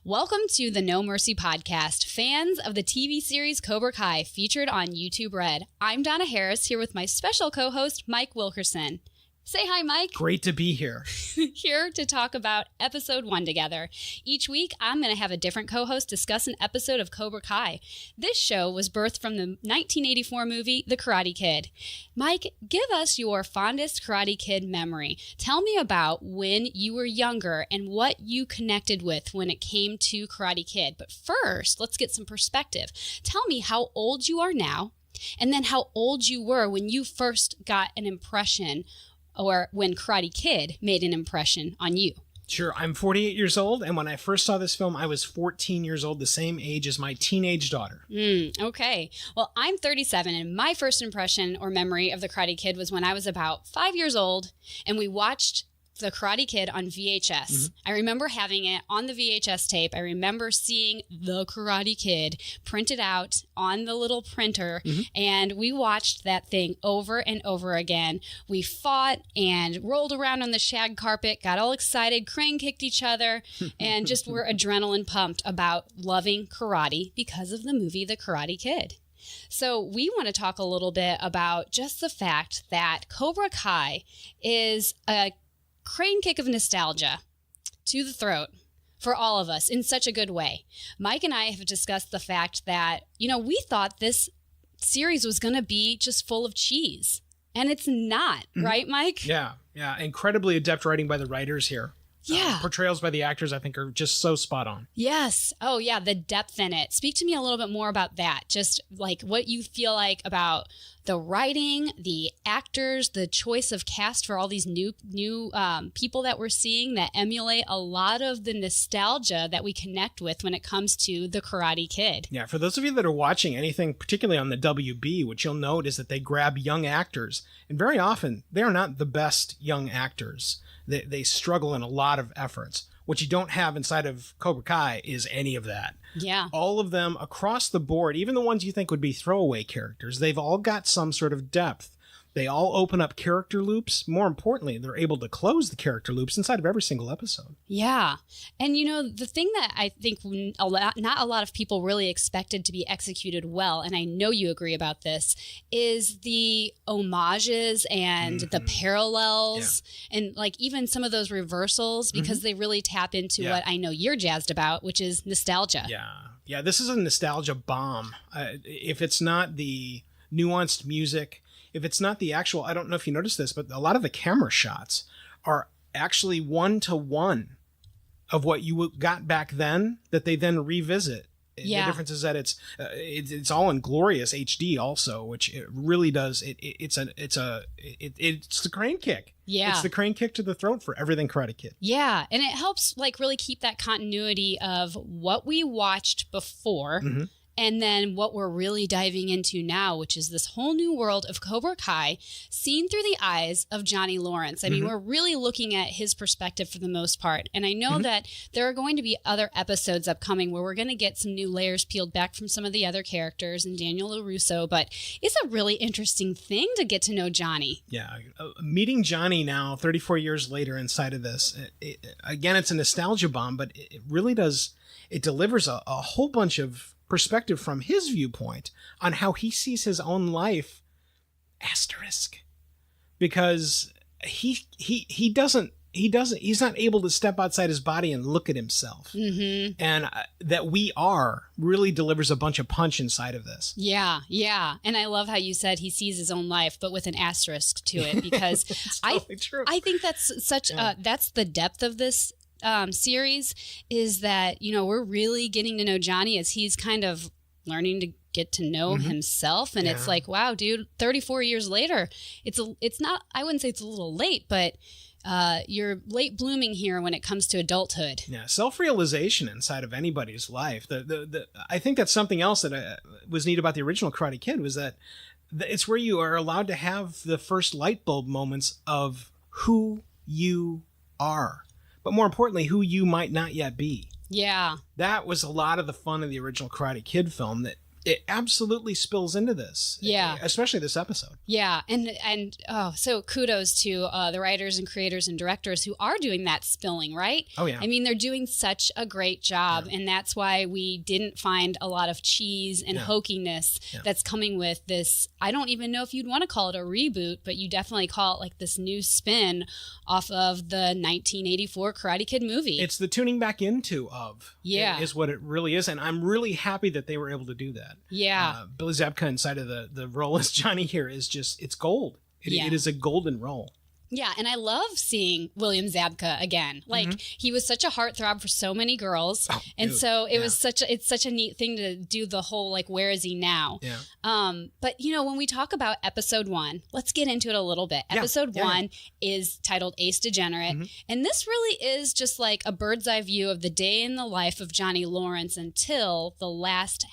Welcome to the No Mercy podcast, fans of the TV series Cobra Kai featured on YouTube Red. I'm Donna Harris here with my special co-host, Mike Wilkerson. Say hi, Mike. Great to be here. Here to talk about episode 1 together. Each week, I'm going to have a different co-host discuss an episode of Cobra Kai. This show was birthed from the 1984 movie, The Karate Kid. Mike, give us your fondest Karate Kid memory. Tell me about when you were younger and what you connected with when it came to Karate Kid. But first, let's get some perspective. Tell me how old you are now, and then how old you were when you first got an impression or when Karate Kid made an impression on you. Sure, I'm 48 years old, and when I first saw this film, I was 14 years old, the same age as my teenage daughter. Okay. Well, I'm 37, and my first impression or memory of The Karate Kid was when I was about 5 years old, and we watched The Karate Kid on VHS. I remember having it on the VHS tape. I remember seeing The Karate Kid printed out on the little printer, and we watched that thing over and over again. We fought and rolled around on the shag carpet, got all excited, crane kicked each other, and just were adrenaline pumped about loving karate because of the movie The Karate Kid. So we want to talk a little bit about just the fact that Cobra Kai is a crane kick of nostalgia to the throat for all of us in such a good way. Mike and I have discussed the fact that, we thought this series was going to be just full of cheese, and it's not, right, Mike? Yeah. Incredibly adept writing by the writers here. Yeah. Portrayals by the actors, I think, are just so spot on. Yes. Oh, yeah. The depth in it. Speak to me a little bit more about that. Just like what you feel like about the writing, the actors, the choice of cast for all these new people that we're seeing that emulate a lot of the nostalgia that we connect with when it comes to The Karate Kid. Yeah. For those of you that are watching anything, particularly on the WB, what you'll note is that they grab young actors, and very often they are not the best young actors. They struggle in a lot of efforts. What you don't have inside of Cobra Kai is any of that. Yeah. All of them across the board, even the ones you think would be throwaway characters, they've all got some sort of depth. They all open up character loops. More importantly, they're able to close the character loops inside of every single episode. Yeah. And, the thing that I think not a lot of people really expected to be executed well, and I know you agree about this, is the homages and the parallels and even some of those reversals, because they really tap into what I know you're jazzed about, which is nostalgia. Yeah, this is a nostalgia bomb. If it's not the nuanced music, if it's not the actual, I don't know if you noticed this, but a lot of the camera shots are actually 1-to-1 of what you got back then that they then revisit. Yeah. The difference is that it's all in glorious HD also, which it really does. It's the crane kick. Yeah. It's the crane kick to the throat for everything Karate Kid. Yeah. And it helps really keep that continuity of what we watched before. And then what we're really diving into now, which is this whole new world of Cobra Kai seen through the eyes of Johnny Lawrence. I mean, we're really looking at his perspective for the most part. And I know that there are going to be other episodes upcoming where we're going to get some new layers peeled back from some of the other characters and Daniel LaRusso. But it's a really interesting thing to get to know Johnny. Yeah. Meeting Johnny now, 34 years later inside of this, again, it's a nostalgia bomb, but it really does, it delivers a whole bunch of perspective from his viewpoint on how he sees his own life, because he's not able to step outside his body and look at himself. And that we are really delivers a bunch of punch inside of this. Yeah. And I love how you said he sees his own life, but with an asterisk to it, because totally true. I think that's that's the depth of this series, is that, we're really getting to know Johnny as he's kind of learning to get to know himself. And it's like, wow, dude, 34 years later, it's not, I wouldn't say it's a little late, but you're late blooming here when it comes to adulthood. Yeah. Self-realization inside of anybody's life. I think that's something else that was neat about the original Karate Kid, was that it's where you are allowed to have the first light bulb moments of who you are. But more importantly, who you might not yet be. Yeah. That was a lot of the fun of the original Karate Kid film, that It absolutely spills into this. Yeah. Especially this episode. Yeah. And so kudos to the writers and creators and directors who are doing that spilling, right? Oh, yeah. I mean, they're doing such a great job. Yeah. And that's why we didn't find a lot of cheese and hokiness that's coming with this. I don't even know if you'd want to call it a reboot, but you definitely call it like this new spin off of the 1984 Karate Kid movie. It's the tuning back into of. Yeah. Is what it really is. And I'm really happy that they were able to do that. Yeah. Billy Zabka inside of the role as Johnny here is just, it's gold. It is a golden role. Yeah, and I love seeing William Zabka again. Like he was such a heartthrob for so many girls, and so it was it's such a neat thing to do the whole like where is he now? Yeah. But you know when we talk about episode 1, let's get into it a little bit. Episode 1 is titled Ace Degenerate, and this really is just like a bird's eye view of the day in the life of Johnny Lawrence until the last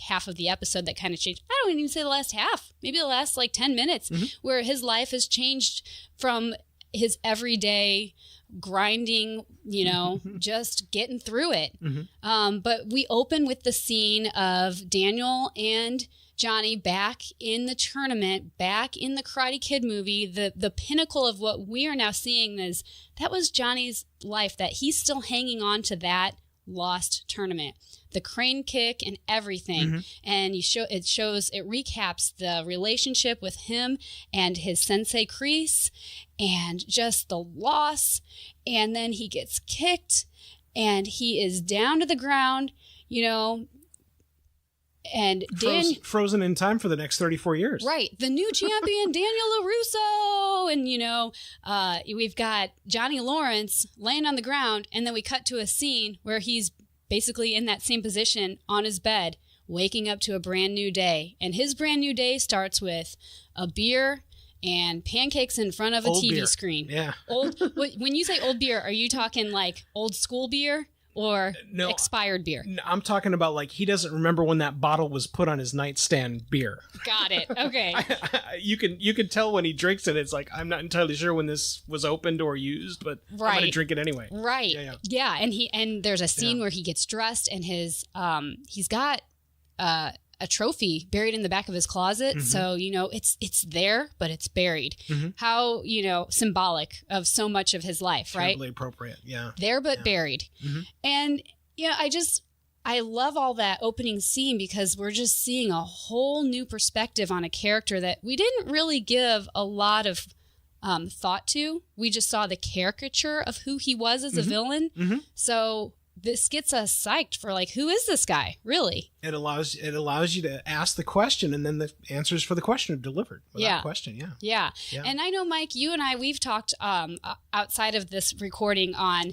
half of the episode that kind of changed. I don't even say the last half, maybe the last like 10 minutes, where his life has changed from his everyday grinding, you know, just getting through it. But we open with the scene of Daniel and Johnny back in the tournament, back in the Karate Kid movie. The pinnacle of what we are now seeing is that was Johnny's life, that he's still hanging on to that lost tournament, the crane kick and everything. And it recaps the relationship with him and his sensei Kreese and just the loss. And then he gets kicked and he is down to the ground, you know, and frozen in time for the next 34 years. Right. The new champion, Daniel LaRusso. And, you know, we've got Johnny Lawrence laying on the ground. And then we cut to a scene where he's basically in that same position on his bed, waking up to a brand new day. And his brand new day starts with a beer and pancakes in front of a old TV beer. Screen. Yeah. When you say old beer, are you talking like old school beer? Or expired beer? I'm talking about like he doesn't remember when that bottle was put on his nightstand beer. Got it. Okay. You can tell when he drinks it. It's like, I'm not entirely sure when this was opened or used, but I'm going to drink it anyway. Right. Yeah. And there's a scene where he gets dressed and he's got a trophy buried in the back of his closet. So, you know, it's there, but it's buried. How, you know, symbolic of so much of his life, right? Totally appropriate. Yeah. There, but buried. And, you know, I love all that opening scene because we're just seeing a whole new perspective on a character that we didn't really give a lot of thought to. We just saw the caricature of who he was as a villain. So this gets us psyched for like, who is this guy really? It allows you to ask the question, and then the answers for the question are delivered without question. Yeah. And I know, Mike, you and I, we've talked outside of this recording on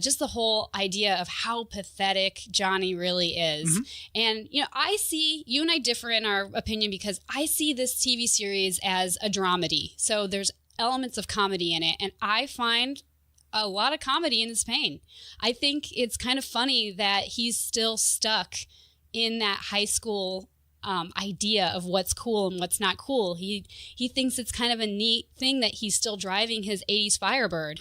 just the whole idea of how pathetic Johnny really is. And you know, you and I differ in our opinion because I see this TV series as a dramedy. So there's elements of comedy in it, and I find a lot of comedy in his pain. I think it's kind of funny that he's still stuck in that high school idea of what's cool and what's not cool. He thinks it's kind of a neat thing that he's still driving his 80s Firebird.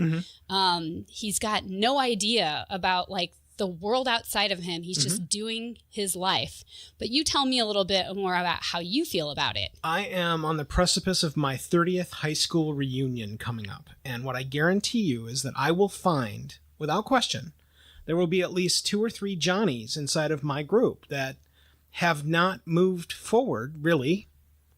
He's got no idea about like the world outside of him. He's just doing his life. But you tell me a little bit more about how you feel about it. I am on the precipice of my 30th high school reunion coming up. And what I guarantee you is that I will find, without question, there will be at least 2 or 3 Johnnies inside of my group that have not moved forward, really,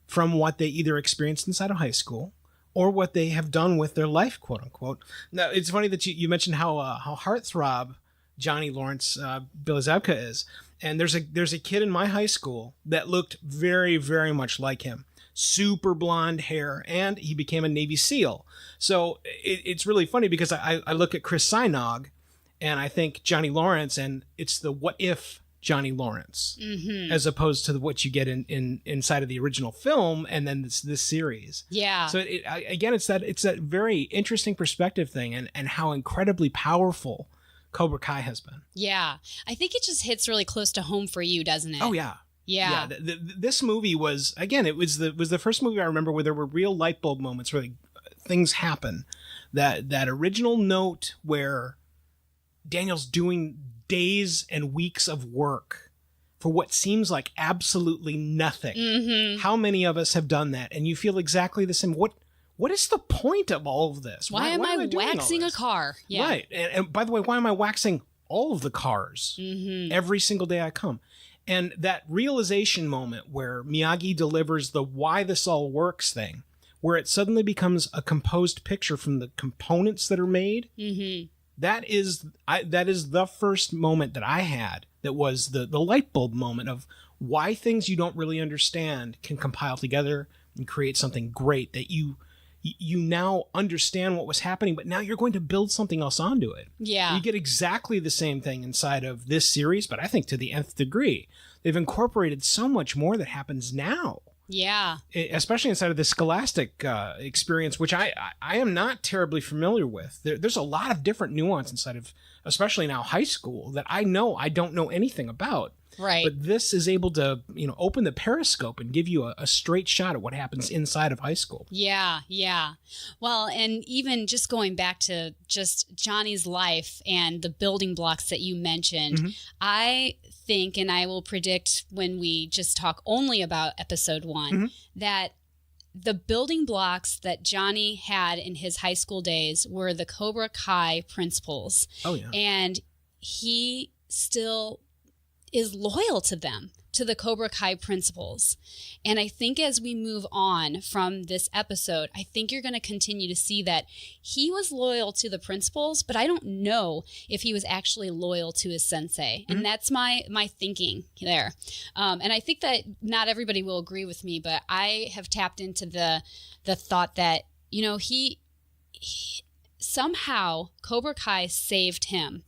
from what they either experienced inside of high school or what they have done with their life, quote unquote. Now, it's funny that you mentioned how heartthrob Johnny Lawrence, Billy Zabka is. And there's a kid in my high school that looked very, very much like him. Super blonde hair, and he became a Navy SEAL. So it's really funny because I look at Chris Sinog and I think Johnny Lawrence, and it's the what if Johnny Lawrence, as opposed to what you get inside of the original film and then this series. Yeah. So it's that very interesting perspective thing, and how incredibly powerful Cobra Kai has been. Yeah. I think it just hits really close to home for you, doesn't it? Oh, yeah. Yeah. This movie was, again, it was the first movie I remember where there were real light bulb moments where things happen. That original note where Daniel's doing days and weeks of work for what seems like absolutely nothing. Mm-hmm. How many of us have done that? And you feel exactly the same. What is the point of all of this? Why am I waxing a car? Yeah. Right. And by the way, why am I waxing all of the cars every single day I come? And that realization moment where Miyagi delivers the why this all works thing, where it suddenly becomes a composed picture from the components that are made, that is the first moment that I had that was the light bulb moment of why things you don't really understand can compile together and create something great that you now understand what was happening, but now you're going to build something else onto it. Yeah. You get exactly the same thing inside of this series, but I think to the nth degree. They've incorporated so much more that happens now. Yeah. Especially inside of the Scholastic experience, which I am not terribly familiar with. There's a lot of different nuance inside of, especially now, high school that I don't know anything about. Right. But this is able to, open the periscope and give you a straight shot at what happens inside of high school. Yeah, yeah. Well, and even just going back to just Johnny's life and the building blocks that you mentioned, I think, and I will predict when we just talk only about episode 1, that the building blocks that Johnny had in his high school days were the Cobra Kai principles. Oh, yeah. And he still is loyal to them, to the Cobra Kai principles. And I think as we move on from this episode, I think you're going to continue to see that he was loyal to the principles, but I don't know if he was actually loyal to his sensei. And that's my thinking there. And I think that not everybody will agree with me, but I have tapped into the thought that, he somehow Cobra Kai saved him.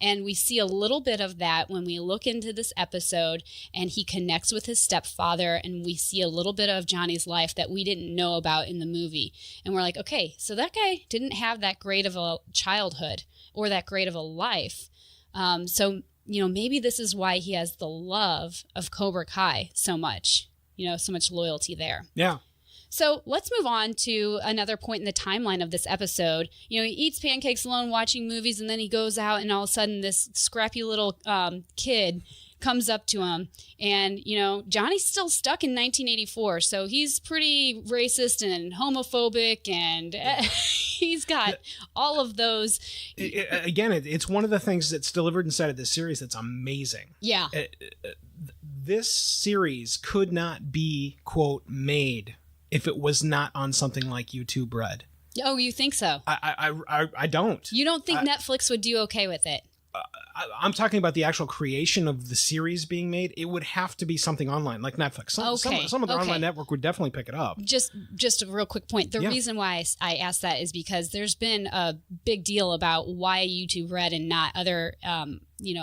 And we see a little bit of that when we look into this episode and he connects with his stepfather, and we see a little bit of Johnny's life that we didn't know about in the movie. And we're like, okay, so that guy didn't have that great of a childhood or that great of a life. So maybe this is why he has the love of Cobra Kai so much, so much loyalty there. Yeah. So let's move on to another point in the timeline of this episode. He eats pancakes alone watching movies, and then he goes out, and all of a sudden this scrappy little kid comes up to him. And, Johnny's still stuck in 1984, so he's pretty racist and homophobic, and he's got all of those. It's one of the things that's delivered inside of this series that's amazing. Yeah. This series could not be, quote, made if it was not on something like YouTube Red. Oh, you think so? I don't. You don't think Netflix would do okay with it? I'm talking about the actual creation of the series being made. It would have to be something online, like Netflix. Some other online network would definitely pick it up. Just a real quick point. The reason why I asked that is because there's been a big deal about why YouTube Red and not other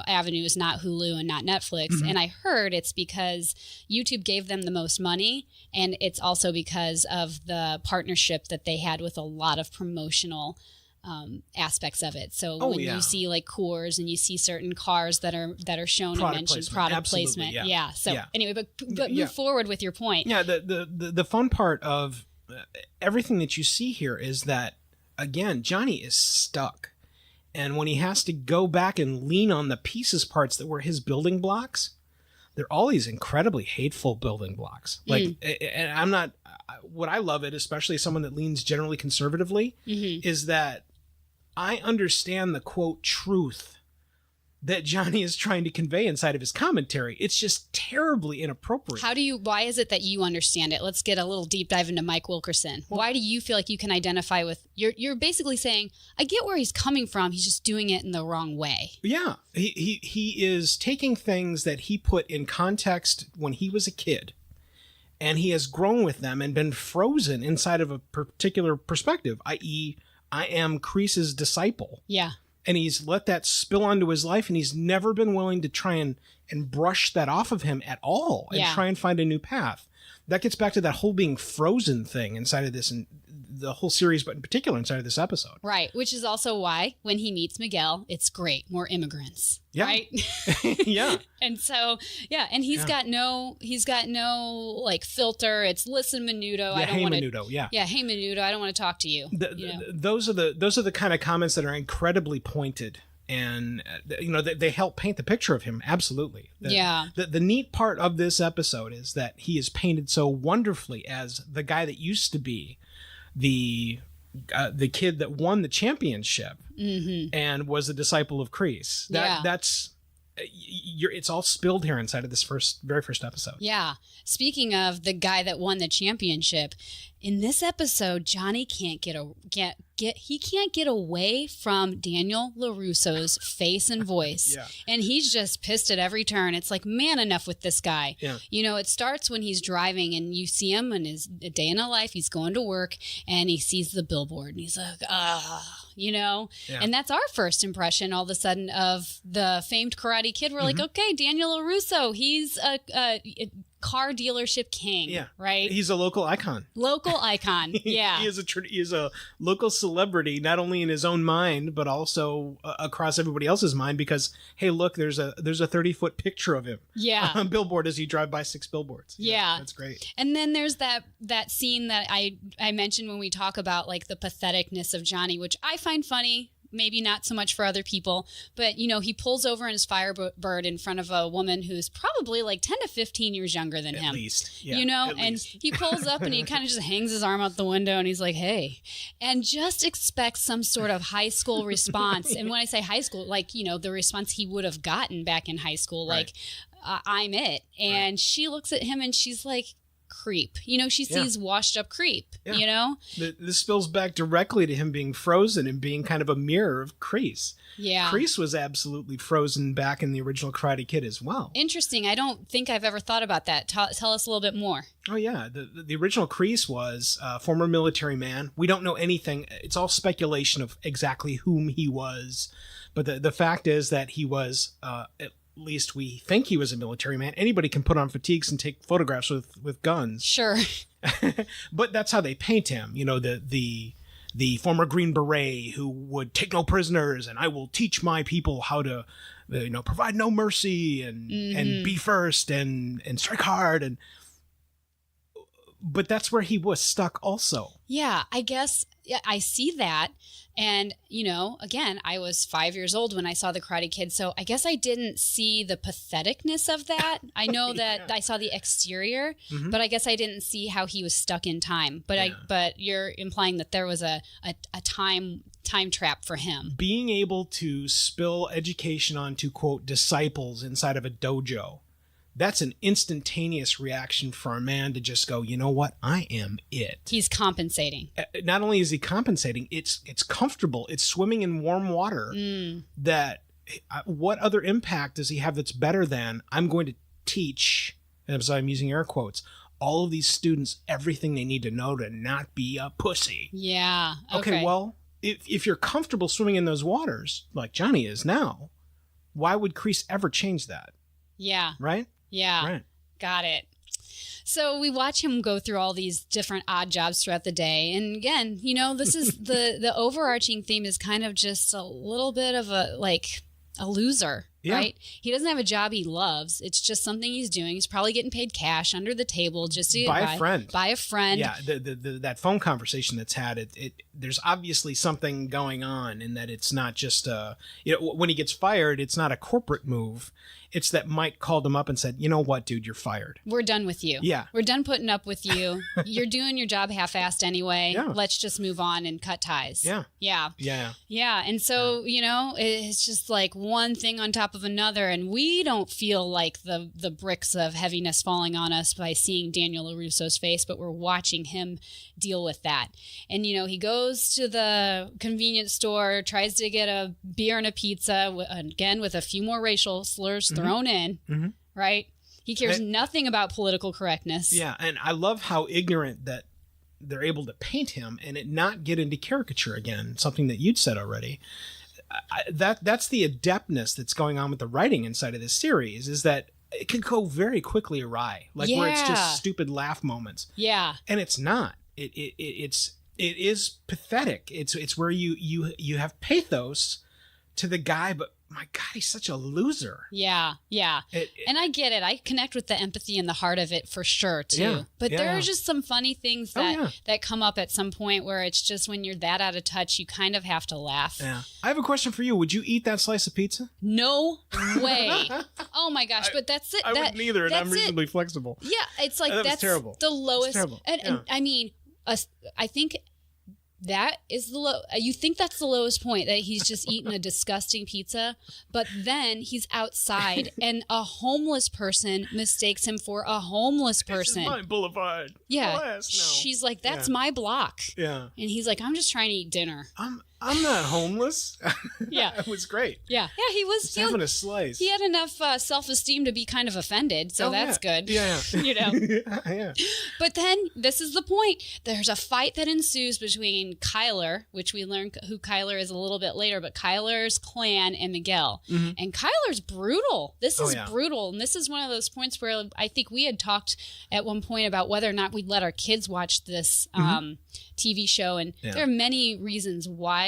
avenues, not Hulu and not Netflix. And I heard it's because YouTube gave them the most money, and it's also because of the partnership that they had with a lot of promotional aspects of it. So you see like Coors and you see certain cars that are shown and mentioned, product placement. Yeah. So anyway, but move forward with your point. Yeah. The fun part of everything that you see here is that, again, Johnny is stuck. And when he has to go back and lean on the pieces parts that were his building blocks, they're all these incredibly hateful building blocks. Like, and I'm not, what I love it, especially as someone that leans generally conservatively, is that I understand the quote truth that Johnny is trying to convey inside of his commentary. It's just terribly inappropriate. Why is it that you understand it? Let's get a little deep dive into Mike Wilkerson. Why do you feel like you can identify with, you're basically saying, I get where he's coming from. He's just doing it in the wrong way. Yeah. He is taking things that he put in context when he was a kid, and he has grown with them and been frozen inside of a particular perspective, i.e., I am Kreese's disciple. Yeah. And he's let that spill onto his life, and he's never been willing to try and brush that off of him at all and try and find a new path. That gets back to that whole being frozen thing inside of this, and the whole series, but in particular inside of this episode. Right. Which is also why when he meets Miguel, it's great. More immigrants. Yeah. Right. Yeah. And so, and he's got no like filter. It's listen, Menudo. I don't want to. Menudo. Yeah. Yeah. Hey, Menudo. I don't want to talk to you. Those are the kind of comments that are incredibly pointed and they help paint the picture of him. Absolutely. The neat part of this episode is that he is painted so wonderfully as the guy that used to be the kid that won the championship and was a disciple of Kreese. That's it's all spilled here inside of this very first episode. Yeah. Speaking of the guy that won the championship, in this episode, Johnny can't get away from Daniel LaRusso's face and voice. Yeah. And he's just pissed at every turn. It's like, man, enough with this guy. Yeah. It starts when he's driving and you see him in his day in a life. He's going to work and he sees the billboard and he's like, Yeah. And that's our first impression all of a sudden of the famed Karate Kid. We're like, okay, Daniel LaRusso, he's a car dealership king, right? He's a local icon. Yeah. He is a local celebrity, not only in his own mind, but also across everybody else's mind, because, hey, look, there's a 30-foot picture of him on billboard as you drive by 6 billboards. Yeah. That's great. And then there's that scene that I mentioned when we talk about like the patheticness of Johnny, which I find funny. Maybe not so much for other people, but he pulls over in his Firebird in front of a woman who's probably like 10 to 15 years younger than him. At least. Yeah, and he pulls up and he kind of just hangs his arm out the window and he's like, hey, and just expects some sort of high school response. And when I say high school, like, the response he would have gotten back in high school, like, I'm it. And she looks at him and she's like, creep. She sees washed up creep, This spills back directly to him being frozen and being kind of a mirror of Kreese. Yeah. Kreese was absolutely frozen back in the original Karate Kid as well. Interesting. I don't think I've ever thought about that. Tell us a little bit more. Oh, yeah. The original Kreese was a former military man. We don't know anything. It's all speculation of exactly whom he was. But the fact is that he was, at least we think he was a military man. Anybody can put on fatigues and take photographs with guns. Sure. But that's how they paint him. The former Green Beret who would take no prisoners, and I will teach my people how to, provide no mercy and be first and strike hard. But that's where he was stuck also. Yeah, I guess I see that. And, again, I was 5 years old when I saw The Karate Kid, so I guess I didn't see the patheticness of that. I know that I saw the exterior, but I guess I didn't see how he was stuck in time. But you're implying that there was a time trap for him. Being able to spill education onto, quote, disciples inside of a dojo. That's an instantaneous reaction for a man to just go, you know what? I am it. He's compensating. Not only is he compensating, it's comfortable. It's swimming in warm water. That what other impact does he have that's better than I'm going to teach, and so I'm using air quotes, all of these students everything they need to know to not be a pussy. Yeah. Okay, well, if you're comfortable swimming in those waters, like Johnny is now, why would Kreese ever change that? Yeah. Right? Yeah. Right. Got it. So we watch him go through all these different odd jobs throughout the day. And again, this is the overarching theme is kind of just a little bit of a loser, right? He doesn't have a job he loves. It's just something he's doing. He's probably getting paid cash under the table just to by a friend. Yeah, that phone conversation that's had, there's obviously something going on in that it's not just when he gets fired, it's not a corporate move. It's that Mike called him up and said, you know what, dude, you're fired. We're done with you. Yeah. We're done putting up with you. You're doing your job half-assed anyway. Yeah. Let's just move on and cut ties. Yeah. Yeah. Yeah. Yeah. And so, it's just like one thing on top of another. And we don't feel like the bricks of heaviness falling on us by seeing Daniel LaRusso's face, but we're watching him deal with that. And, he goes to the convenience store, tries to get a beer and a pizza, again, with a few more racial slurs thrown in, right? He cares nothing about political correctness. Yeah, and I love how ignorant that they're able to paint him and it not get into caricature again, something that you'd said already. That's the adeptness that's going on with the writing inside of this series, is that it can go very quickly awry, where it's just stupid laugh moments. Yeah. And it's not. It is pathetic. It's where you have pathos to the guy, but my God, he's such a loser. Yeah. And I get it. I connect with the empathy and the heart of it for sure, too. Yeah. But there are just some funny things that come up at some point where it's just when you're that out of touch, you kind of have to laugh. Yeah. I have a question for you. Would you eat that slice of pizza? No way. Oh, my gosh. But that's it. I wouldn't either, and I'm reasonably flexible. Yeah. It's like that's terrible. the lowest. Terrible. And I mean, I think... that is the low. You think that's the lowest point, that he's just eaten a disgusting pizza, but then he's outside and a homeless person mistakes him for a homeless person. This is my boulevard. Yeah. Alas, no. She's like, that's my block. Yeah. And he's like, I'm just trying to eat dinner. I'm not homeless. Yeah. It was great. Yeah. Yeah, he was Just having a slice. He had enough self-esteem to be kind of offended, so that's good. Yeah. You know. Yeah. But then this is the point. There's a fight that ensues between Kyler, which we learn who Kyler is a little bit later, but Kyler's clan and Miguel. Mm-hmm. And Kyler's brutal. This is brutal. And this is one of those points where I think we had talked at one point about whether or not we'd let our kids watch this TV show. And there are many reasons why.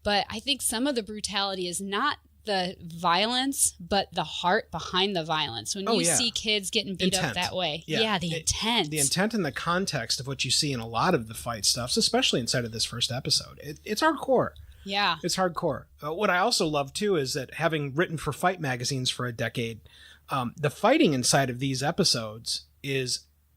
But I think some of the brutality is not the violence, but the heart behind the violence. When you see kids getting beat up that way. Yeah, the intent. The intent and the context of what you see in a lot of the fight stuffs, especially inside of this first episode. It's hardcore. Yeah. It's hardcore. What I also love, too, is that having written for fight magazines for a decade, the fighting inside of these episodes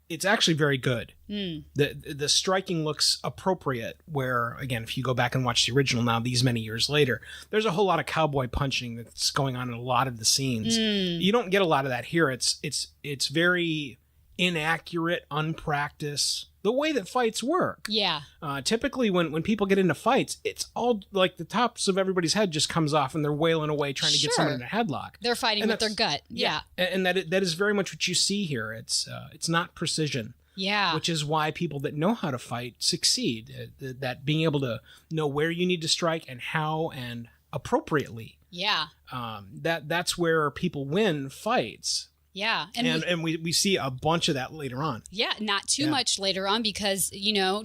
it's actually very good. The striking looks appropriate, where, again, if you go back and watch the original now, these many years later, there's a whole lot of cowboy punching that's going on in a lot of the scenes. You don't get a lot of that here. It's very inaccurate, unpracticed, the way that fights work. Yeah. Typically, when people get into fights, it's all like the tops of everybody's head just comes off and they're wailing away trying to get someone in a headlock. They're fighting with their gut. Yeah. And that is very much what you see here. It's not precision. Yeah. Which is why people that know how to fight succeed. That being able to know where you need to strike and how and appropriately. Yeah. That's where people win fights. Yeah. And we see a bunch of that later on. Yeah, not too much later on because,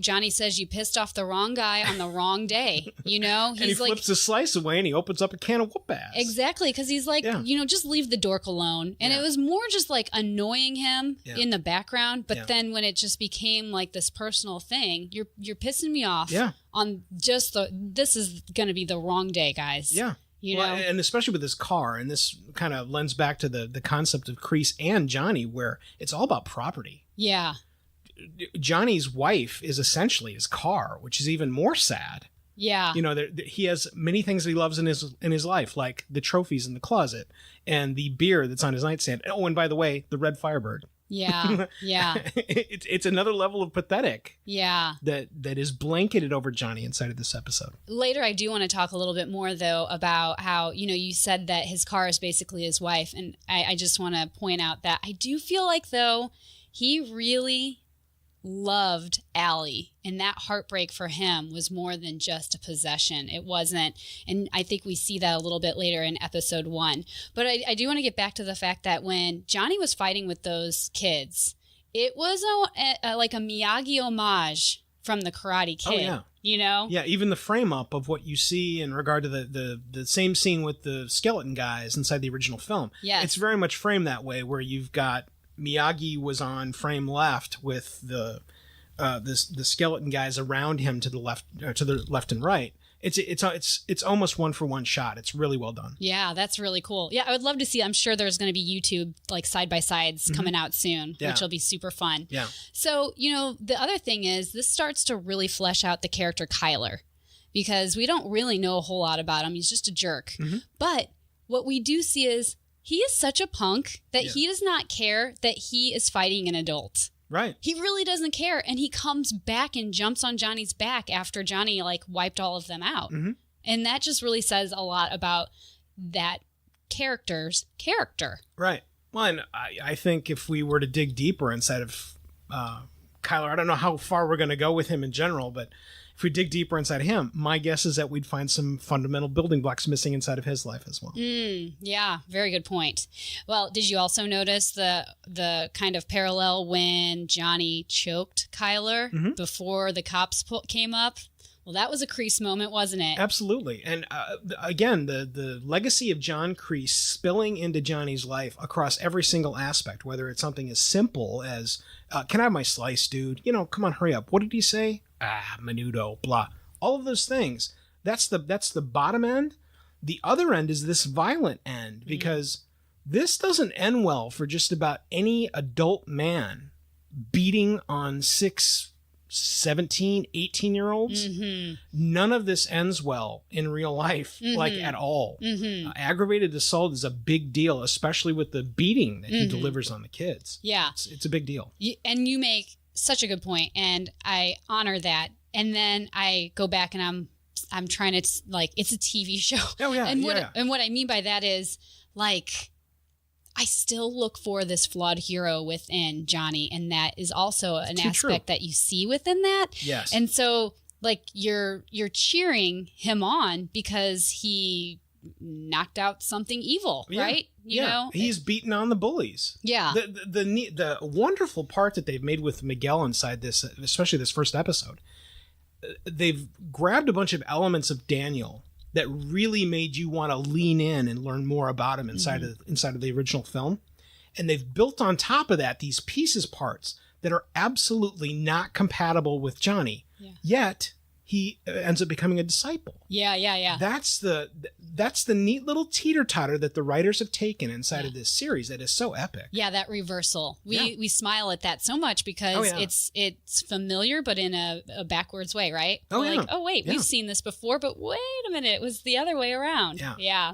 Johnny says you pissed off the wrong guy on the wrong day. He's and he flips the slice away and he opens up a can of whoop ass. Exactly, because he's like, just leave the dork alone. And it was more just like annoying him in the background. But then when it just became like this personal thing, you're pissing me off on just this is going to be the wrong day, guys. Yeah. And especially with this car, and this kind of lends back to the concept of Kreese and Johnny, where it's all about property. Yeah. Johnny's wife is essentially his car, which is even more sad. Yeah. He has many things that he loves in his life, like the trophies in the closet and the beer that's on his nightstand. Oh, and by the way, the red Firebird. Yeah. Yeah. It's another level of pathetic. Yeah. That is blanketed over Johnny inside of this episode. Later, I do want to talk a little bit more, though, about how, you said that his car is basically his wife. And I just want to point out that I do feel like, though, he really loved Allie, and that heartbreak for him was more than just a possession. It wasn't, and I think we see that a little bit later in episode 1. But I do want to get back to the fact that when Johnny was fighting with those kids, it was like a Miyagi homage from the Karate Kid. Oh, yeah. Yeah, even the frame up of what you see in regard to the same scene with the skeleton guys inside the original film. Yes. It's very much framed that way, where you've got Miyagi was on frame left with the skeleton guys around him to the left and right. It's almost 1-for-1 shot. It's really well done. Yeah, that's really cool. Yeah, I would love to see. I'm sure there's going to be YouTube like side by sides coming out soon, which will be super fun. Yeah. So the other thing is this starts to really flesh out the character Kyler, because we don't really know a whole lot about him. He's just a jerk. Mm-hmm. But what we do see is he is such a punk that he does not care that he is fighting an adult. Right. He really doesn't care. And he comes back and jumps on Johnny's back after Johnny wiped all of them out. Mm-hmm. And that just really says a lot about that character's character. Right. Well, and I think if we were to dig deeper inside of Kyler, I don't know how far we're going to go with him in general, but if we dig deeper inside of him, my guess is that we'd find some fundamental building blocks missing inside of his life as well. Yeah, very good point. Well, did you also notice the kind of parallel when Johnny choked Kyler before the cops came up? Well, that was a Kreese moment, wasn't it? Absolutely. And again, the legacy of John Kreese spilling into Johnny's life across every single aspect, whether it's something as simple as, can I have my slice, dude? You know, come on, hurry up. What did he say? Menudo, blah. All of those things. That's the bottom end. The other end is this violent end, because this doesn't end well for just about any adult man beating on 6, 17, 18-year-olds. None of this ends well in real life, like at all. Aggravated assault is a big deal, especially with the beating that he delivers on the kids. Yeah. It's a big deal. And you make such a good point, and I honor that. And then I go back and I'm trying to, like, it's a TV show. Oh, yeah. And what I mean by that is, like, I still look for this flawed hero within Johnny, and that is also an aspect that you see within that. Yes. And so, like, you're cheering him on because he knocked out something evil, right? You know, he's beating on the bullies. Yeah. The wonderful part that they've made with Miguel inside this, especially this first episode, they've grabbed a bunch of elements of Daniel that really made you want to lean in and learn more about him inside of the original film. And they've built on top of that these parts that are absolutely not compatible with Johnny. Yeah. Yet he ends up becoming a disciple. Yeah. That's the neat little teeter-totter that the writers have taken inside of this series that is so epic. Yeah, that reversal. We smile at that so much because it's familiar, but in a backwards way, right? Like, oh, wait, we've seen this before, but wait a minute, it was the other way around. Yeah.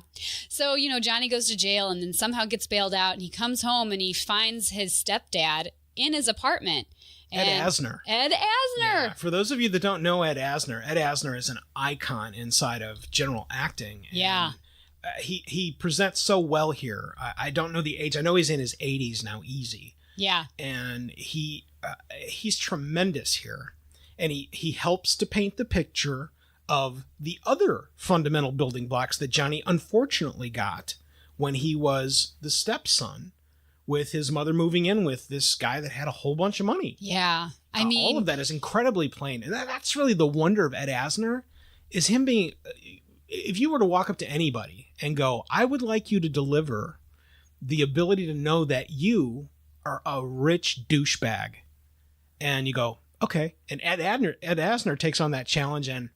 So, you know, Johnny goes to jail and then somehow gets bailed out, and he comes home and he finds his stepdad in his apartment. Ed Asner. Yeah. For those of you that don't know Ed Asner is an icon inside of general acting. And he presents so well here. I don't know the age. I know he's in his 80s now, easy. Yeah. And he's tremendous here. And he helps to paint the picture of the other fundamental building blocks that Johnny unfortunately got when he was the stepson, with his mother moving in with this guy that had a whole bunch of money. Yeah. I mean, all of that is incredibly plain. And that's really the wonder of Ed Asner, is him being, if you were to walk up to anybody and go, I would like you to deliver the ability to know that you are a rich douchebag. And you go, okay. And Ed Asner takes on that challenge and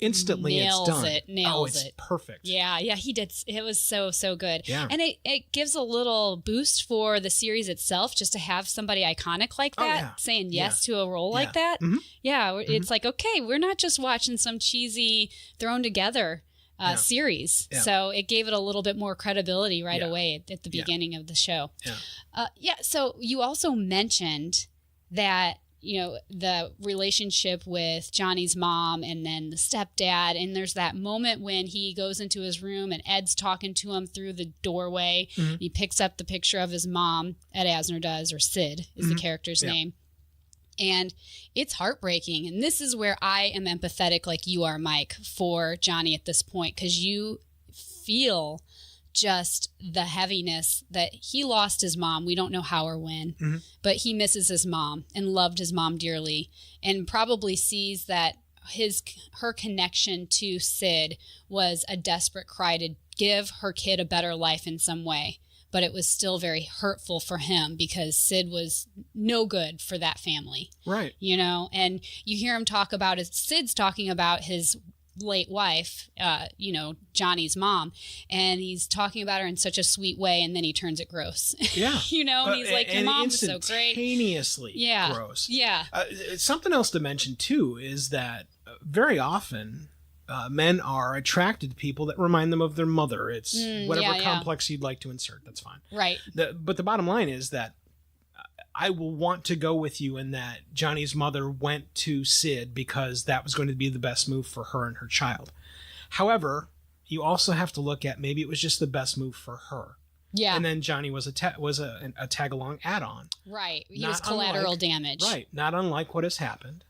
instantly nails it's done. Nails it's perfect. Yeah, he did. It was so good. Yeah. And it gives a little boost for the series itself, just to have somebody iconic like that saying yes to a role like that. It's like, okay, we're not just watching some cheesy thrown together series. So it gave it a little bit more credibility right away at the beginning of the show. So you also mentioned that, you know, the relationship with Johnny's mom and then the stepdad. And there's that moment when he goes into his room and Ed's talking to him through the doorway. He picks up the picture of his mom, Ed Asner does, or Sid is the character's name. And it's heartbreaking. And this is where I am empathetic, like you are, Mike, for Johnny at this point, because you feel just the heaviness that he lost his mom. We don't know how or when, but he misses his mom and loved his mom dearly, and probably sees that her connection to Sid was a desperate cry to give her kid a better life in some way. But it was still very hurtful for him because Sid was no good for that family. Right. You know, and you hear him talk about Sid's talking about his late wife, Johnny's mom, and he's talking about her in such a sweet way, and then he turns it gross. Yeah. And he's like, your mom was so great. Instantaneously gross. Yeah. Something else to mention too is that very often men are attracted to people that remind them of their mother. It's whatever complex you'd like to insert. That's fine. Right. But the bottom line is that I will want to go with you in that Johnny's mother went to Sid because that was going to be the best move for her and her child. However, you also have to look at maybe it was just the best move for her. Yeah. And then Johnny was a tag-along add-on. Right. He was collateral damage. Right. Not unlike what has happened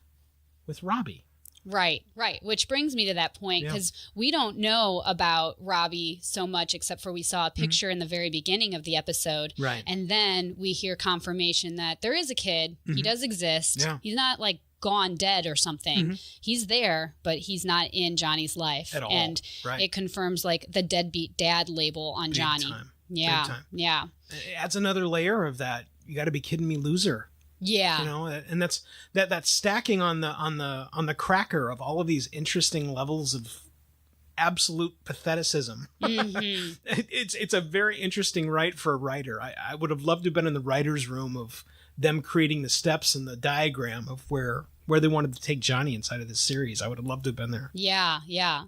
with Robbie. Right. Which brings me to that point, because we don't know about Robbie so much except for we saw a picture in the very beginning of the episode. Right. And then we hear confirmation that there is a kid. He does exist. Yeah. He's not like gone dead or something. He's there, but he's not in Johnny's life at all. And it confirms like the deadbeat dad label on Big Johnny. Time. Yeah. Big time. Yeah. It adds another layer of that. You got to be kidding me, loser. Yeah. You know, and that's stacking on the cracker of all of these interesting levels of absolute patheticism. It's a very interesting write for a writer. I would have loved to have been in the writer's room of them creating the steps and the diagram of where they wanted to take Johnny inside of this series. I would have loved to have been there. Yeah, yeah.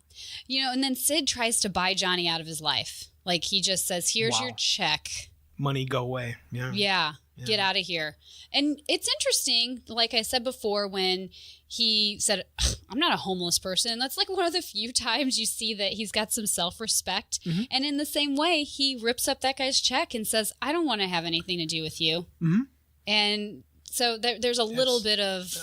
You know, and then Sid tries to buy Johnny out of his life. Like he just says, here's your check. Money, go away. Yeah. Yeah. Get out of here. And it's interesting, like I said before, when he said, I'm not a homeless person. That's like one of the few times you see that he's got some self-respect. And in the same way, he rips up that guy's check and says, I don't want to have anything to do with you. And so there's a little bit of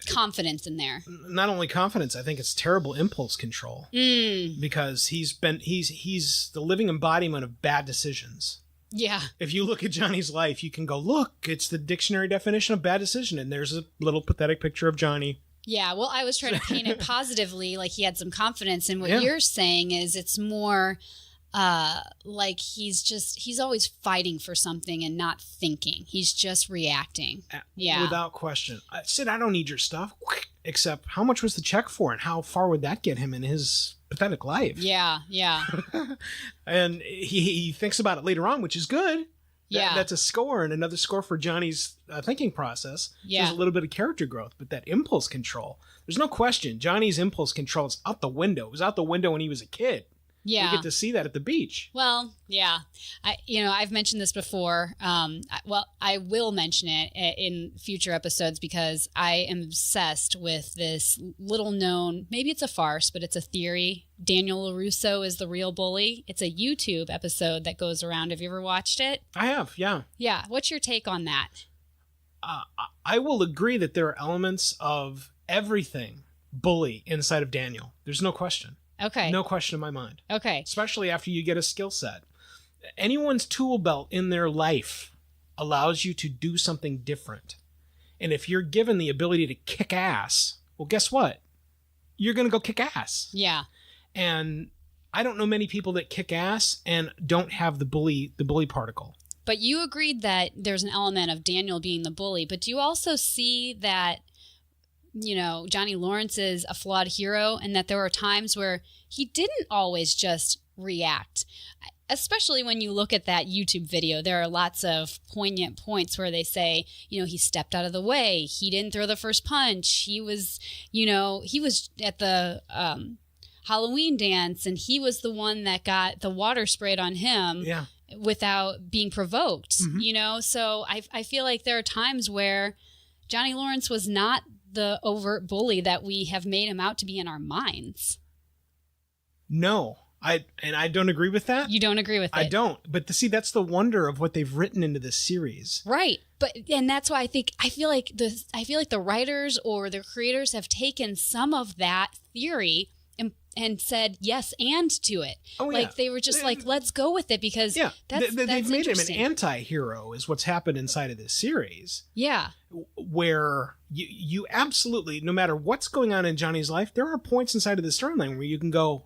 confidence in there. Not only confidence, I think it's terrible impulse control. Because he's the living embodiment of bad decisions. Yeah. If you look at Johnny's life, you can go, look, it's the dictionary definition of bad decision. And there's a little pathetic picture of Johnny. Yeah. Well, I was trying to paint it positively, like he had some confidence. And what you're saying is it's more like he's always fighting for something and not thinking. He's just reacting. Yeah. Without question. Sid, I don't need your stuff. Except how much was the check for and how far would that get him in his pathetic life? Yeah, yeah. And he thinks about it later on, which is good. Yeah. That's a score and another score for Johnny's thinking process. Yeah. There's a little bit of character growth, but that impulse control, there's no question. Johnny's impulse control is out the window. It was out the window when he was a kid. Yeah. You get to see that at the beach. Well, yeah. I've mentioned this before. I will mention it in future episodes because I am obsessed with this little known, maybe it's a farce, but it's a theory. Daniel LaRusso is the real bully. It's a YouTube episode that goes around. Have you ever watched it? I have, yeah. Yeah. What's your take on that? I will agree that there are elements of everything bully inside of Daniel. There's no question. Okay. No question in my mind. Okay. Especially after you get a skill set. Anyone's tool belt in their life allows you to do something different. And if you're given the ability to kick ass, well, guess what? You're going to go kick ass. Yeah. And I don't know many people that kick ass and don't have the bully particle. But you agreed that there's an element of Daniel being the bully, but do you also see that Johnny Lawrence is a flawed hero and that there were times where he didn't always just react? Especially when you look at that YouTube video, there are lots of poignant points where they say, he stepped out of the way. He didn't throw the first punch. He was at the Halloween dance and he was the one that got the water sprayed on him without being provoked, So I feel like there are times where Johnny Lawrence was not the overt bully that we have made him out to be in our minds. No, I don't agree with that. You don't agree with it? I don't. But that's the wonder of what they've written into this series. Right. And that's why I feel like the writers or the creators have taken some of that theory and said yes and to it. Oh, yeah. Like they were just like, let's go with it because that's they've made him an anti-hero is what's happened inside of this series. Yeah. Where you absolutely, no matter what's going on in Johnny's life, there are points inside of the storyline where you can go,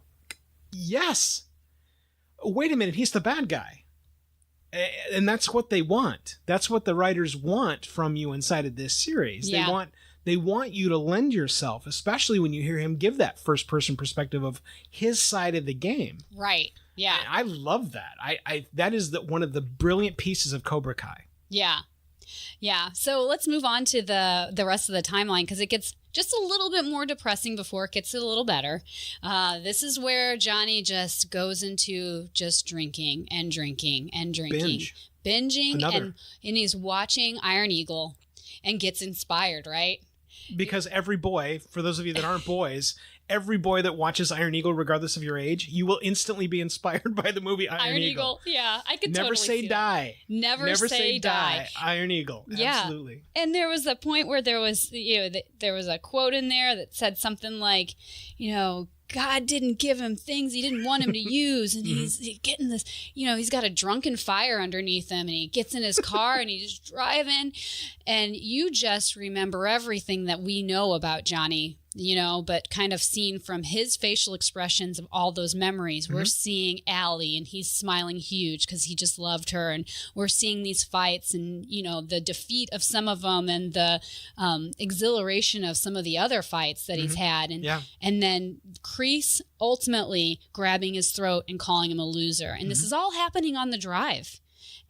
yes, wait a minute, he's the bad guy. And that's what they want. That's what the writers want from you inside of this series. Yeah. They want you to lend yourself, especially when you hear him give that first-person perspective of his side of the game. Right. Yeah. And I love that. That is one of the brilliant pieces of Cobra Kai. Yeah. Yeah. So let's move on to the rest of the timeline because it gets just a little bit more depressing before it gets a little better. This is where Johnny just goes into just drinking and drinking and drinking. Binging. And he's watching Iron Eagle and gets inspired, right? Because every boy, for those of you that aren't boys, every boy that watches Iron Eagle, regardless of your age, you will instantly be inspired by the movie Iron Eagle. Yeah, I could Never totally say see die. that. Never say die. Iron Eagle. Yeah. Absolutely. And there was a point where there was, there was a quote in there that said something like, God didn't give him things he didn't want him to use. And he's getting this, he's got a drunken fire underneath him, and he gets in his car and he's just driving. And you just remember everything that we know about Johnny, but kind of seen from his facial expressions of all those memories. We're seeing Allie, and he's smiling huge because he just loved her. And we're seeing these fights and, the defeat of some of them and the exhilaration of some of the other fights that he's had. And then Kreese ultimately grabbing his throat and calling him a loser. And this is all happening on the drive.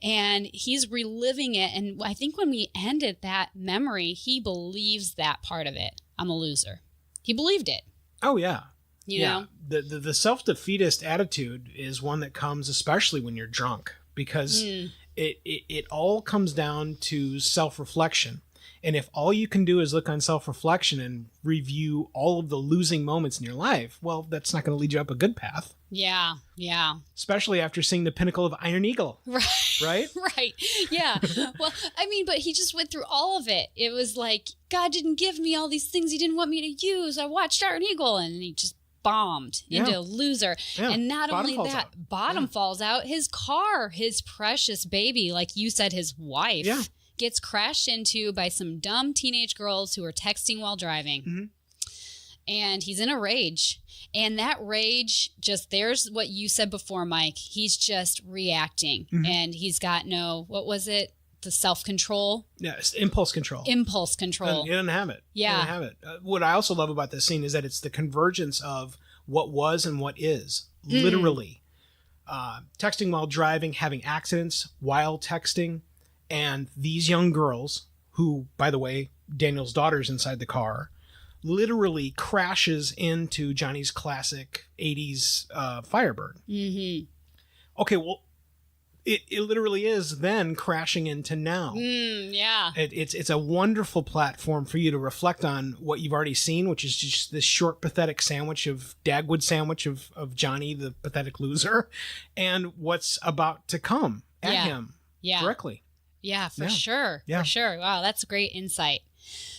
And he's reliving it. And I think when we ended that memory, he believes that part of it. I'm a loser. He believed it. Oh, yeah. You know? The self-defeatist attitude is one that comes especially when you're drunk, because it all comes down to self-reflection. And if all you can do is look on self-reflection and review all of the losing moments in your life, well, that's not going to lead you up a good path. Yeah. Especially after seeing the pinnacle of Iron Eagle. Right? Right. Yeah. Well, but he just went through all of it. It was like, God didn't give me all these things he didn't want me to use. I watched Iron Eagle, and he just bombed into a loser. Yeah. And not only that, bottom falls out. His car, his precious baby, like you said, his wife, gets crashed into by some dumb teenage girls who are texting while driving. And he's in a rage. And that rage, there's what you said before, Mike. He's just reacting. And he's got the self-control? Yes, impulse control. Impulse control. He doesn't have it. Yeah. He doesn't have it. What I also love about this scene is that it's the convergence of what was and what is. Literally. Texting while driving, having accidents while texting, and these young girls, who, by the way, Daniel's daughter's inside the car, literally crashes into Johnny's classic 80s Firebird. Okay, well, it literally is then crashing into now. Yeah. It's a wonderful platform for you to reflect on what you've already seen, which is just this short, pathetic Dagwood sandwich of Johnny, the pathetic loser, and what's about to come at him directly. Yeah, for sure. Yeah. For sure. Wow, that's great insight.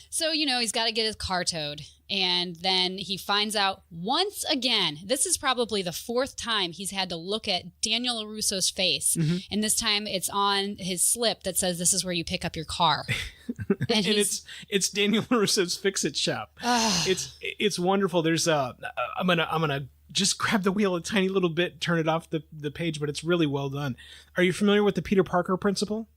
So, he's got to get his car towed. And then he finds out once again, this is probably the fourth time he's had to look at Daniel LaRusso's face. And this time it's on his slip that says, "This is where you pick up your car." And it's Daniel LaRusso's Fix-It shop. It's wonderful. There's I'm gonna just grab the wheel a tiny little bit, turn it off the page, but it's really well done. Are you familiar with the Peter Parker principle?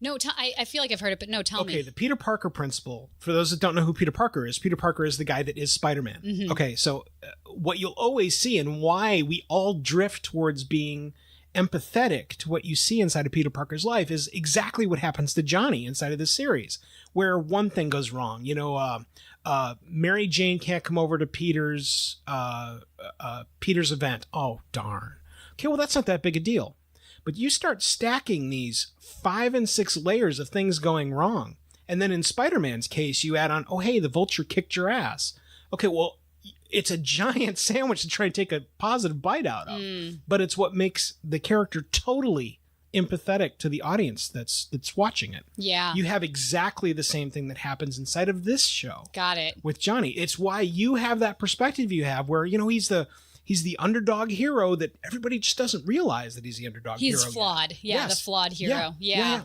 No, I feel like I've heard it, but no, tell me. Okay, the Peter Parker principle, for those that don't know who Peter Parker is the guy that is Spider-Man. Okay, so what you'll always see and why we all drift towards being empathetic to what you see inside of Peter Parker's life is exactly what happens to Johnny inside of this series, where one thing goes wrong. Mary Jane can't come over to Peter's event. Oh, darn. Okay, well, that's not that big a deal. But you start stacking these 5 and 6 layers of things going wrong. And then in Spider-Man's case, you add on, oh, hey, the Vulture kicked your ass. Okay, well, it's a giant sandwich to try and take a positive bite out of. But it's what makes the character totally empathetic to the audience that's watching it. Yeah. You have exactly the same thing that happens inside of this show. Got it. With Johnny. It's why you have that perspective you have where, he's the underdog hero that everybody just doesn't realize that he's the underdog hero. He's flawed. Yet. Yeah, yes. the flawed hero. Yeah.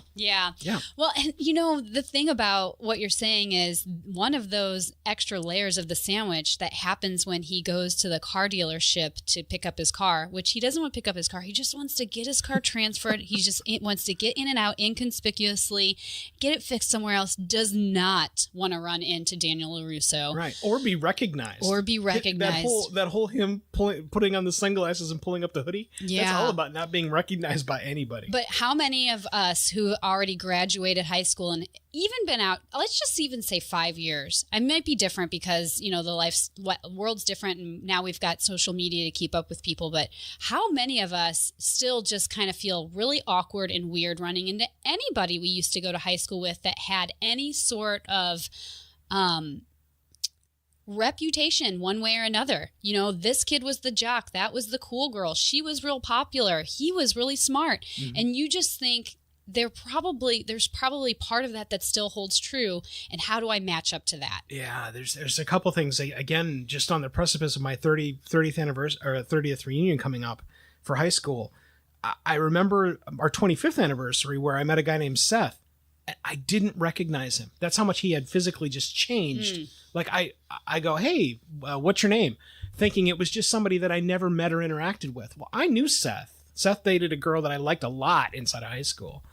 Well, and the thing about what you're saying is one of those extra layers of the sandwich that happens when he goes to the car dealership to pick up his car, which he doesn't want to pick up his car. He just wants to get his car transferred. He just wants to get in and out inconspicuously, get it fixed somewhere else, does not want to run into Daniel LaRusso. Right. Or be recognized. That whole him putting on the sunglasses and pulling up the hoodie. That's all about not being recognized by anybody. But how many of us who already graduated high school and even been out, let's just even say 5 years. I might be different because, the world's different and now we've got social media to keep up with people. But how many of us still just kind of feel really awkward and weird running into anybody we used to go to high school with that had any sort of reputation one way or another. You know, this kid was the jock. That was the cool girl. She was real popular. He was really smart. And you just think there's probably part of that still holds true. And how do I match up to that? Yeah, there's a couple things. Again, just on the precipice of my 30th anniversary or 30th reunion coming up for high school, I remember our 25th anniversary where I met a guy named Seth. I didn't recognize him. That's how much he had physically just changed. Like I go, hey, what's your name? Thinking it was just somebody that I never met or interacted with. Well, I knew Seth. Seth dated a girl that I liked a lot inside of high school.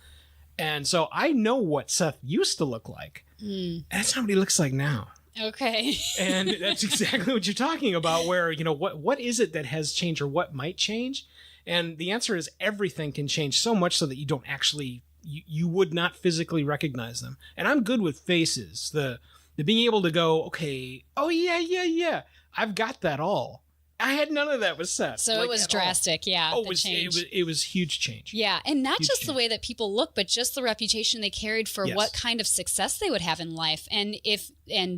And so I know what Seth used to look like. And that's not what he looks like now. Okay. And that's exactly what you're talking about, where, you know, what is it that has changed or what might change? And the answer is everything can change so much so that you don't actually, you would not physically recognize them. And I'm good with faces. The being able to go, okay, oh yeah, I've got that all. I had none of that with Seth. So it was drastic, all. yeah. Oh, it was huge change. Yeah, and not huge just change. the way that people look, but just the reputation they carried for what kind of success they would have in life. And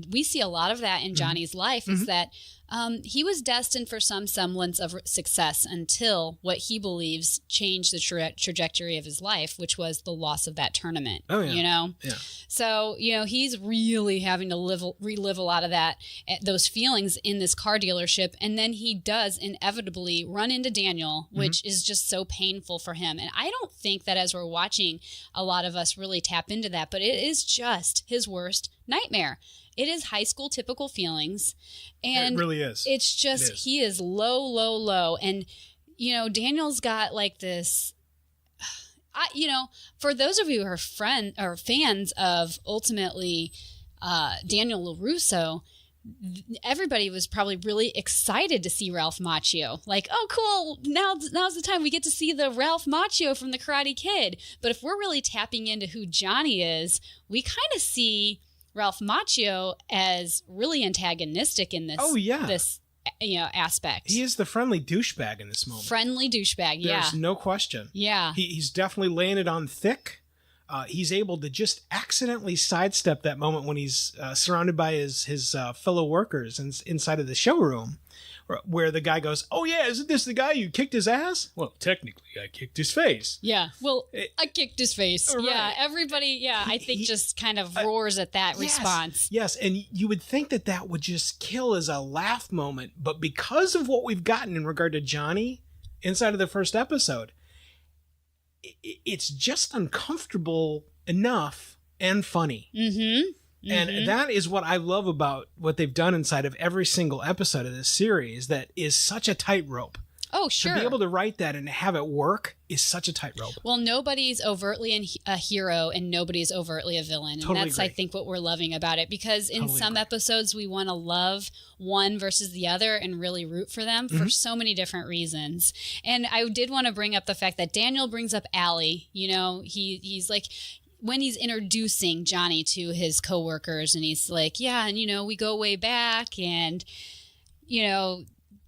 we see a lot of that in Johnny's life is that he was destined for some semblance of success until what he believes changed the trajectory of his life, which was the loss of that tournament. Oh, yeah. You know? Yeah. So, you know, he's really having to relive a lot of those feelings in this car dealership. And then he does inevitably run into Daniel, which is just so painful for him. And I don't think that as we're watching, a lot of us really tap into that, but it is just his worst nightmare. It is high school typical feelings. And it really is. It's just, he is low. And, you know, Daniel's got like this, you know, for those of you who are fans of ultimately Daniel LaRusso, everybody was probably really excited to see Ralph Macchio. Like, oh, cool. Now's the time we get to see the Ralph Macchio from the Karate Kid. But if we're really tapping into who Johnny is, we kind of see Ralph Macchio as really antagonistic in this. Oh, yeah. This, you know, aspect. He is the friendly douchebag in this moment. Friendly douchebag, yeah. There's no question. Yeah. He's definitely laying it on thick. He's able to just accidentally sidestep that moment when he's surrounded by his fellow workers inside of the showroom, where the guy goes, "Oh yeah, isn't this the guy you kicked his ass?" Well, technically, I kicked his face. Yeah, well, I kicked his face. Right. Yeah, everybody, I think just kind of roars at that response. Yes, and you would think that would just kill as a laugh moment, but because of what we've gotten in regard to Johnny inside of the first episode, it's just uncomfortable enough and funny. And that is what I love about what they've done inside of every single episode of this series. That is such a tightrope. Oh, sure. To be able to write that and have it work is such a tightrope. Well, nobody's overtly a hero and nobody's overtly a villain. And totally that's, agree. I think, what we're loving about it. Because in some episodes, we want to love one versus the other and really root for them for so many different reasons. And I did want to bring up the fact that Daniel brings up Allie. You know, he's like, when he's introducing Johnny to his coworkers, and he's like, yeah, and, you know, we go way back, and, you know,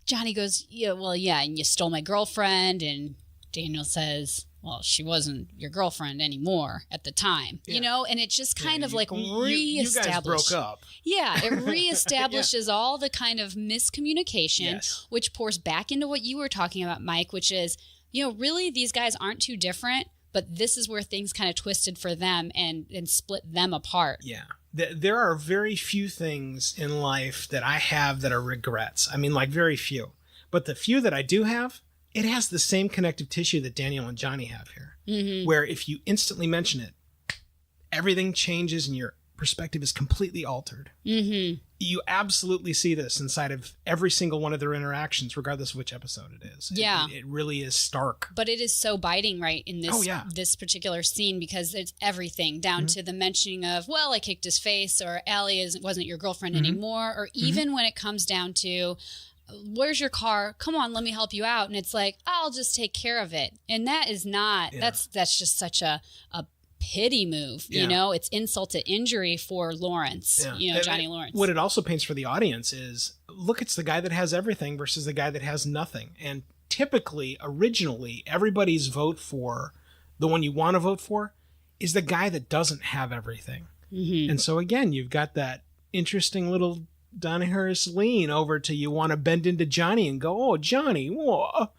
Johnny goes, yeah, well, yeah, and you stole my girlfriend, and Daniel says, well, she wasn't your girlfriend anymore at the time, you know, and it just kind of like reestablished. You guys broke up. Yeah, it reestablishes all the kind of miscommunication, which pours back into what you were talking about, Mike, which is, you know, really these guys aren't too different, but this is where things kind of twisted for them and split them apart. Yeah. There are very few things in life that I have that are regrets. I mean, like very few. But the few that I do have, it has the same connective tissue that Daniel and Johnny have here. Where if you instantly mention it, everything changes and your perspective is completely altered. You absolutely see this inside of every single one of their interactions, regardless of which episode it is. Yeah. It really is stark. But it is so biting, right, in this this particular scene, because it's everything down to the mentioning of, well, I kicked his face, or Allie wasn't your girlfriend anymore, or even when it comes down to, where's your car? Come on, let me help you out. And it's like, I'll just take care of it. And that is not, that's just such a pity move, you know. It's insult to injury for Lawrence, you know, Johnny Lawrence. What it also paints for the audience is, look, it's the guy that has everything versus the guy that has nothing. And typically, originally, everybody's vote for the one you want to vote for is the guy that doesn't have everything. And so again, you've got that interesting little Don Harris lean over to you want to bend into Johnny and go, oh, Johnny, whoa.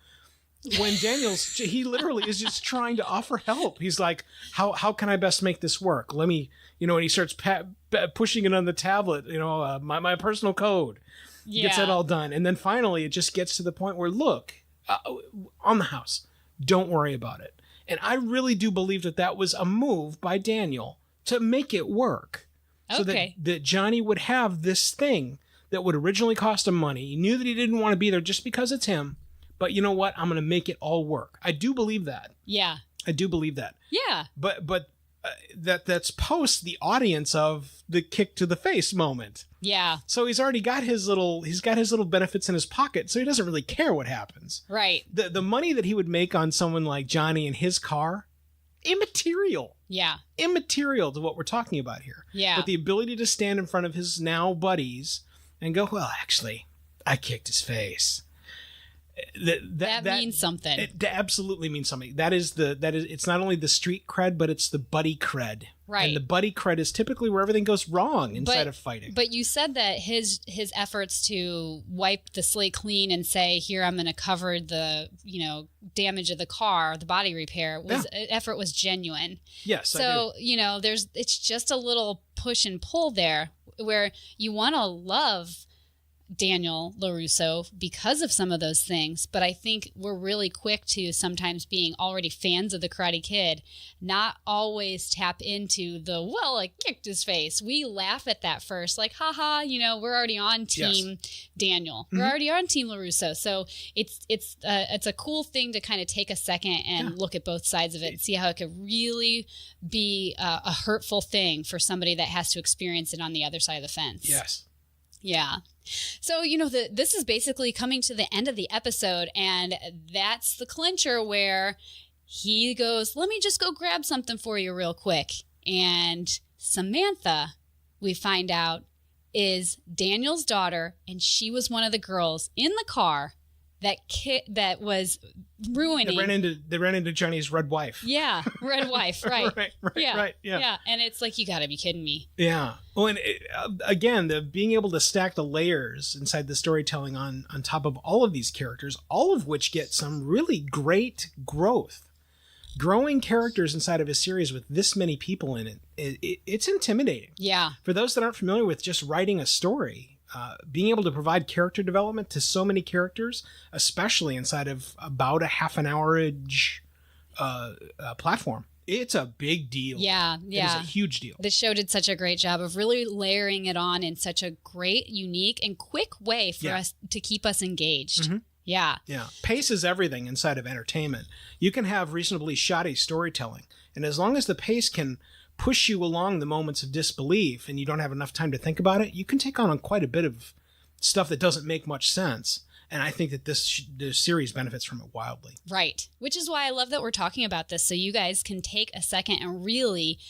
When he literally is just trying to offer help. He's like, how can I best make this work? Let me, and he starts pushing it on the tablet, my personal code. Yeah. Gets that all done. And then finally it just gets to the point where, look, on the house, don't worry about it. And I really do believe that was a move by Daniel to make it work. So that Johnny would have this thing that would originally cost him money. He knew that he didn't want to be there just because it's him. But you know what? I'm going to make it all work. I do believe that. Yeah. I do believe that. Yeah. But that's post the audience of the kick to the face moment. Yeah. So he's already got his little benefits in his pocket, so he doesn't really care what happens. Right. The money that he would make on someone like Johnny in his car, immaterial. Yeah. Immaterial to what we're talking about here. Yeah. But the ability to stand in front of his now buddies and go, well, actually, I kicked his face. That means something. It absolutely means something. That is it's not only the street cred, but it's the buddy cred. Right. And the buddy cred is typically where everything goes wrong inside of fighting. But you said that his efforts to wipe the slate clean and say, here, I'm going to cover the, damage of the car, the body repair effort was genuine. Yes. So, it's just a little push and pull there where you want to love Daniel LaRusso because of some of those things, but I think we're really quick to sometimes being already fans of the Karate Kid, not always tap into I kicked his face. We laugh at that first, like, haha, we're already on team Daniel. Mm-hmm. We're already on team LaRusso. So it's a cool thing to kind of take a second and look at both sides of it and see how it could really be a hurtful thing for somebody that has to experience it on the other side of the fence. Yes. Yeah. So, this is basically coming to the end of the episode, and that's the clincher where he goes, let me just go grab something for you real quick. And Samantha, we find out, is Daniel's daughter, and she was one of the girls in the car that was ruining. They ran into Johnny's red wife. Yeah, red wife, right. Right, yeah. And it's like, you got to be kidding me. Yeah. Well, and again, being able to stack the layers inside the storytelling on top of all of these characters, all of which get some really great growth. Growing characters inside of a series with this many people in it's intimidating. Yeah. For those that aren't familiar with just writing a story, being able to provide character development to so many characters, especially inside of about a half an hour-age platform, it's a big deal. Yeah. It is a huge deal. The show did such a great job of really layering it on in such a great, unique, and quick way for us to keep us engaged. Mm-hmm. Yeah. Yeah. Pace is everything inside of entertainment. You can have reasonably shoddy storytelling, and as long as the pace can push you along the moments of disbelief and you don't have enough time to think about it, you can take on quite a bit of stuff that doesn't make much sense. And I think that this series benefits from it wildly. Right. Which is why I love that we're talking about this, so you guys can take a second and really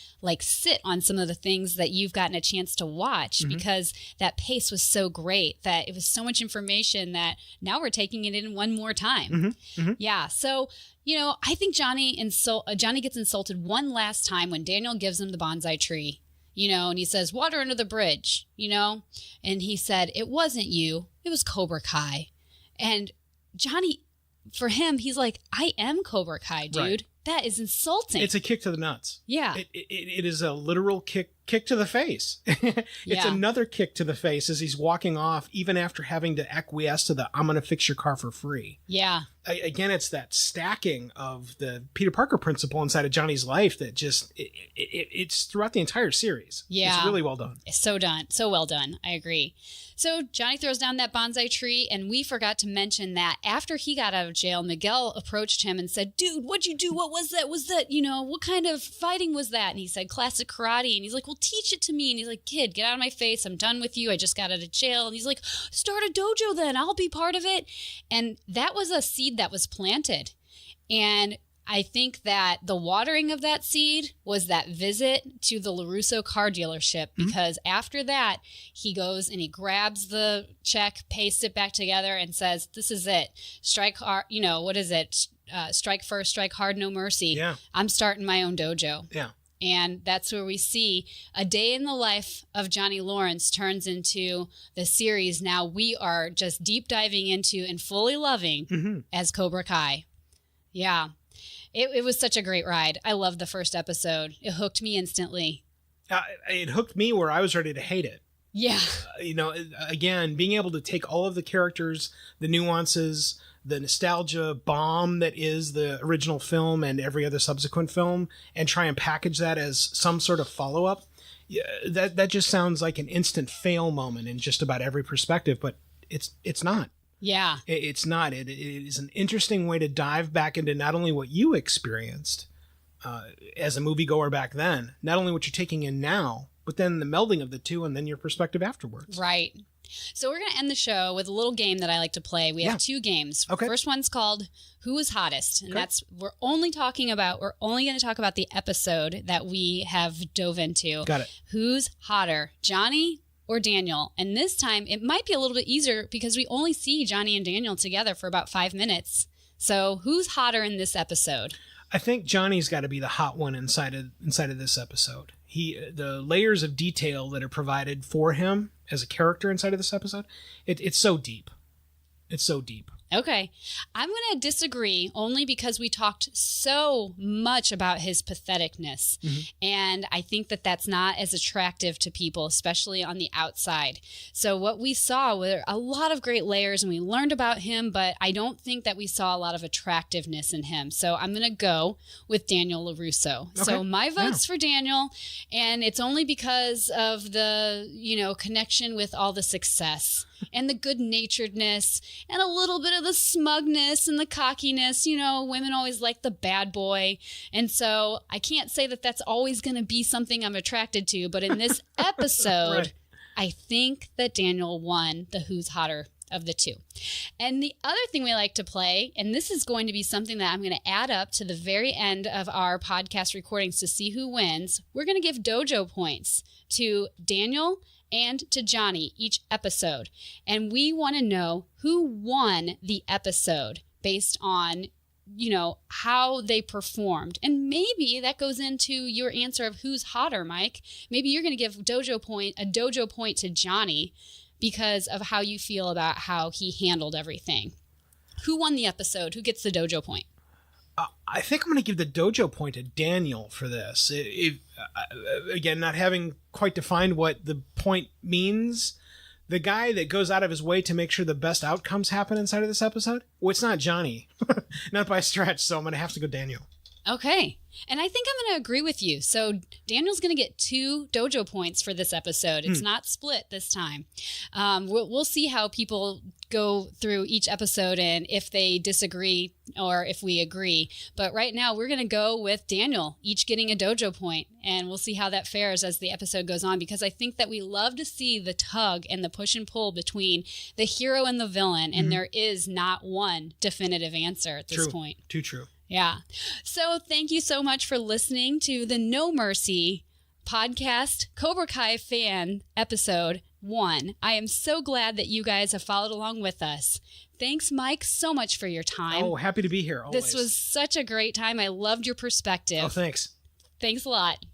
sit on some of the things that you've gotten a chance to watch, mm-hmm. because that pace was so great, that it was so much information that now we're taking it in one more time. Mm-hmm. Mm-hmm. Yeah. So, I think Johnny gets insulted one last time when Daniel gives him the bonsai tree, and he says, water under the bridge, and he said, it wasn't you, it was Cobra Kai. And Johnny, for him, he's like, I am Cobra Kai, dude. Right. That is insulting. It's a kick to the nuts. Yeah. It is a literal kick to the face. It's another kick to the face as he's walking off, even after having to acquiesce to I'm going to fix your car for free. Yeah. Again, it's that stacking of the Peter Parker principle inside of Johnny's life that just, it's throughout the entire series. Yeah. It's really well done. It's so done. So well done. I agree. So Johnny throws down that bonsai tree, and we forgot to mention that after he got out of jail, Miguel approached him and said, dude, what'd you do? What was that? What kind of fighting was that? And he said, classic karate. And he's like, well, teach it to me. And he's like, kid, get out of my face. I'm done with you. I just got out of jail. And he's like, start a dojo then. I'll be part of it. And that was a seed that was planted. And I think that the watering of that seed was that visit to the LaRusso car dealership, because after that, he goes and he grabs the check, pastes it back together, and says, this is it. Strike hard, what is it? Strike first, strike hard, no mercy. Yeah. I'm starting my own dojo. Yeah. And that's where we see a day in the life of Johnny Lawrence turns into the series now we are just deep diving into and fully loving as Cobra Kai. Yeah. It was such a great ride. I loved the first episode. It hooked me instantly. It hooked me where I was ready to hate it. Yeah. Again, being able to take all of the characters, the nuances, the nostalgia bomb that is the original film and every other subsequent film, and try and package that as some sort of follow-up, that just sounds like an instant fail moment in just about every perspective, but it's not. Yeah. It's not. It is an interesting way to dive back into not only what you experienced as a moviegoer back then, not only what you're taking in now, but then the melding of the two and then your perspective afterwards. Right. So we're going to end the show with a little game that I like to play. We have two games. Okay. First one's called Who is Hottest? And we're only going to talk about the episode that we have dove into. Got it. Who's hotter, Johnny or Daniel? And this time it might be a little bit easier because we only see Johnny and Daniel together for about 5 minutes. So who's hotter in this episode? I think Johnny's got to be the hot one inside of this episode. The layers of detail that are provided for him as a character inside of this episode, it's so deep. It's so deep. Okay. I'm going to disagree only because we talked so much about his patheticness. And I think that that's not as attractive to people, especially on the outside. So what we saw were a lot of great layers and we learned about him, but I don't think that we saw a lot of attractiveness in him. So I'm going to go with Daniel LaRusso. Okay. So my vote's for Daniel, and it's only because of the, connection with all the success and the good-naturedness and a little bit of the smugness and the cockiness. Women always like the bad boy. And so I can't say that that's always going to be something I'm attracted to. But in this episode, right. I think that Daniel won the who's hotter of the two. And the other thing we like to play, and this is going to be something that I'm going to add up to the very end of our podcast recordings to see who wins. We're going to give dojo points to Daniel and to Johnny each episode. And we want to know who won the episode based on, how they performed. And maybe that goes into your answer of who's hotter, Mike. Maybe you're going to give a dojo point to Johnny because of how you feel about how he handled everything. Who won the episode? Who gets the dojo point? I think I'm going to give the dojo point to Daniel for this. Again, not having quite defined what the point means, the guy that goes out of his way to make sure the best outcomes happen inside of this episode, well, it's not Johnny. Not by a stretch, so I'm going to have to go Daniel. Okay. And I think I'm going to agree with you. So Daniel's going to get 2 dojo points for this episode. It's not split this time. We'll see how people go through each episode and if they disagree or if we agree. But right now we're going to go with Daniel, each getting a dojo point. And we'll see how that fares as the episode goes on, because I think that we love to see the tug and the push and pull between the hero and the villain. And there is not one definitive answer at this point. Too true. Yeah. So thank you so much for listening to the No Mercy podcast Cobra Kai fan episode 1. I am so glad that you guys have followed along with us. Thanks, Mike, so much for your time. Oh, happy to be here. Always. This was such a great time. I loved your perspective. Oh, thanks. Thanks a lot.